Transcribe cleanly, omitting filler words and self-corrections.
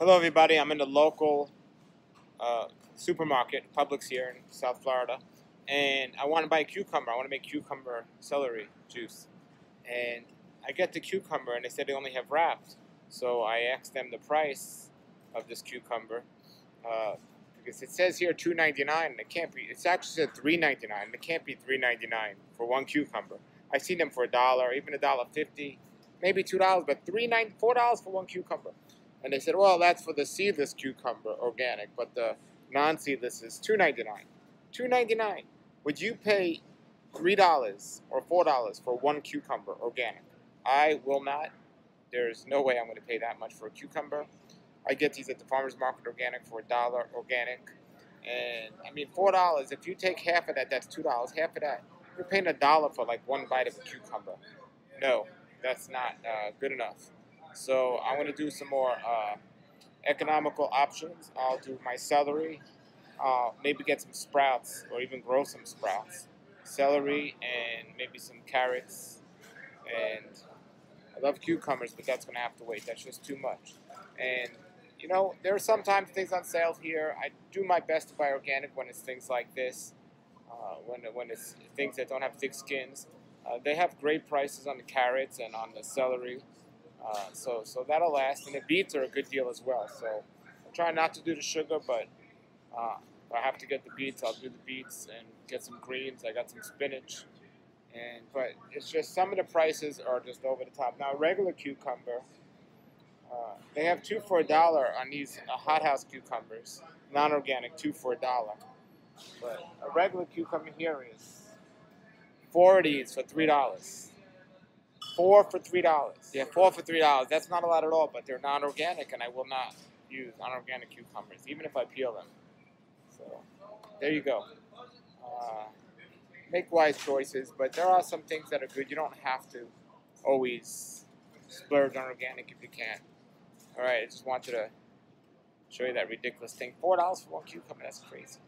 Hello, everybody. I'm in the local supermarket, Publix here in South Florida, and I want to buy a cucumber. I want to make cucumber celery juice. And I get the cucumber, and they said they only have wrapped. So I asked them the price of this cucumber because it says here $2.99, and it can't be. It's actually said $3.99, and it can't be $3.99 for one cucumber. I've seen them for $1, even $1.50, maybe $2, but $4 for one cucumber. And they said, well, that's for the seedless cucumber, organic, but the non-seedless is $2.99. $2.99. Would you pay $3 or $4 for one cucumber, organic? I will not. There's no way I'm going to pay that much for a cucumber. I get these at the farmer's market organic for $1 organic. And I mean, $4, if you take half of that, that's $2. Half of that, you're paying $1 for like one bite of a cucumber. No, that's not good enough. So I'm going to do some more economical options. I'll do my celery, maybe get some sprouts or even grow some sprouts. Celery and maybe some carrots. And I love cucumbers, but that's going to have to wait. That's just too much. And you know, there are sometimes things on sale here. I do my best to buy organic when it's things like this, when it's things that don't have thick skins. They have great prices on the carrots and on the celery. So that'll last, and the beets are a good deal as well. So I'm trying not to do the sugar, but if I have to get the beets, I'll do the beets and get some greens. I got some spinach, but it's just some of the prices are just over the top. Now, a regular cucumber, they have 2 for $1 on these hothouse cucumbers, non-organic, 2 for $1. But a regular cucumber here is 4 of these for $3. 4 for $3. Yeah, 4 for $3. That's not a lot at all, but they're non-organic, and I will not use non-organic cucumbers, even if I peel them. So there you go. Make wise choices, but there are some things that are good. You don't have to always splurge on organic if you can. All right, I just wanted to show you that ridiculous thing. $4 for one cucumber, that's crazy.